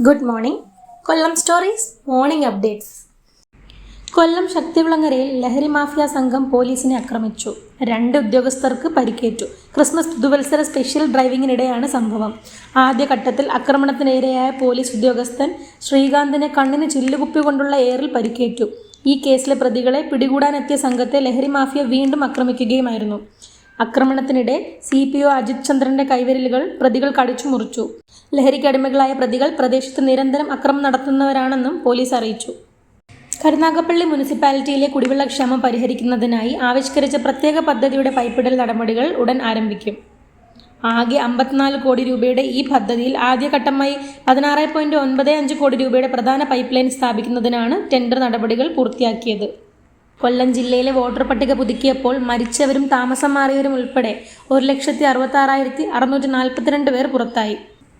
Good morning. Kollam stories morning updates. Kollam ശക്തികുളങ്ങരയിൽ ലഹരി mafia സംഘം പോലീസിനെ ആക്രമിച്ചു. 2 ഉദ്യോഗസ്ഥർക്ക് പരിക്കേറ്റു. ക്രിസ്മസ് പുതുവത്സര സ്പെഷ്യൽ ഡ്രൈവിംഗിനിടെയാണ് സംഭവം. ആദ്യഘട്ടത്തിൽ ആക്രമണത്തിനിരയായ പോലീസ് ഉദ്യോഗസ്ഥൻ ശ്രീകാന്തിന് കണ്ണിന് ചില്ലുകുപ്പി കൊണ്ടുള്ള ഏറിൽ പരിക്കേറ്റു. ഈ കേസിലെ പ്രതികളെ പിടികൂടാനെത്തിയ സംഘത്തെ ലഹരി മാഫിയ വീണ്ടും ആക്രമിക്കുകയുമായിരുന്നു. ആക്രമണത്തിനിടെ CPO അജിത് ചന്ദ്രന്റെ കൈവിരലുകൾ പ്രതികൾ കടിച്ചു മുറിച്ചു. ലഹരിക്കടിമകളായ പ്രതികൾ പ്രദേശത്ത് നിരന്തരം അക്രമം നടത്തുന്നവരാണെന്നും പോലീസ് അറിയിച്ചു. കരുനാഗപ്പള്ളി മുനിസിപ്പാലിറ്റിയിലെ കുടിവെള്ളക്ഷാമം പരിഹരിക്കുന്നതിനായി ആവിഷ്കരിച്ച പ്രത്യേക പദ്ധതിയുടെ പൈപ്പിടൽ നടപടികൾ ഉടൻ ആരംഭിക്കും. ആകെ 54 കോടി രൂപയുടെ ഈ പദ്ധതിയിൽ ആദ്യഘട്ടമായി 16.95 കോടി രൂപയുടെ പ്രധാന പൈപ്പ് ലൈൻ സ്ഥാപിക്കുന്നതിനാണ് ടെൻഡർ നടപടികൾ പൂർത്തിയാക്കിയത്. കൊല്ലം ജില്ലയിലെ വോട്ടർ പട്ടിക പുതുക്കിയപ്പോൾ മരിച്ചവരും താമസം മാറിയവരും ഉൾപ്പെടെ 1,66,642 പേർ പുറത്തായി.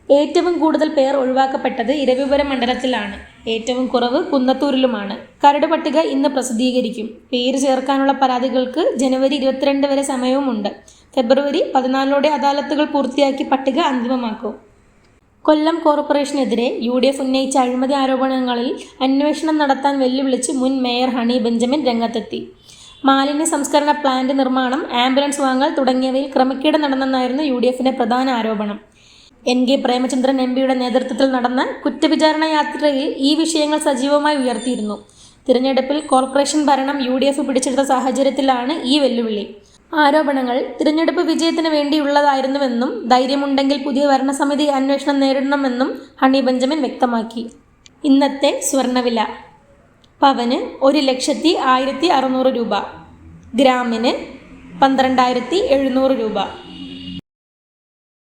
ഏറ്റവും കൂടുതൽ പേർ ഒഴിവാക്കപ്പെട്ടത് ഇരവിപുരം മണ്ഡലത്തിലാണ്. ഏറ്റവും കുറവ് കുന്നത്തൂരിലുമാണ്. കരട് പട്ടിക ഇന്ന് പ്രസിദ്ധീകരിക്കും. പേര് ചേർക്കാനുള്ള പരാതികൾക്ക് ജനുവരി 22 വരെ സമയവുമുണ്ട്. ഫെബ്രുവരി 14 അദാലത്തുകൾ പൂർത്തിയാക്കി പട്ടിക അന്തിമമാക്കും. കൊല്ലം കോർപ്പറേഷനെതിരെ UDF ഉന്നയിച്ച അഴിമതി ആരോപണങ്ങളിൽ അന്വേഷണം നടത്താൻ വെല്ലുവിളിച്ച് മുൻ മേയർ ഹണി ബെഞ്ചമിൻ രംഗത്തെത്തി. മാലിന്യ സംസ്കരണ പ്ലാന്റ് നിർമ്മാണം, ആംബുലൻസ് വാങ്ങൽ തുടങ്ങിയവയിൽ ക്രമക്കേട് നടന്നെന്നായിരുന്നു UDFന്റെ പ്രധാന ആരോപണം. NK പ്രേമചന്ദ്രൻ MPയുടെ നേതൃത്വത്തിൽ നടന്ന കുറ്റവിചാരണ യാത്രയിൽ ഈ വിഷയങ്ങൾ സജീവമായി ഉയർത്തിയിരുന്നു. തിരഞ്ഞെടുപ്പിൽ കോർപ്പറേഷൻ ഭരണം UDF പിടിച്ചെടുത്ത സാഹചര്യത്തിലാണ് ഈ വെല്ലുവിളി. ആരോപണങ്ങൾ തിരഞ്ഞെടുപ്പ് വിജയത്തിന് വേണ്ടിയുള്ളതായിരുന്നുവെന്നും ധൈര്യമുണ്ടെങ്കിൽ പുതിയ ഭരണസമിതി അന്വേഷണം നേരിടണമെന്നും ഹണി ബെഞ്ചമിൻ വ്യക്തമാക്കി. ഇന്നത്തെ സ്വർണ്ണവില: പവന് 1,01,600 രൂപ, ഗ്രാമിന് 12,700 രൂപ.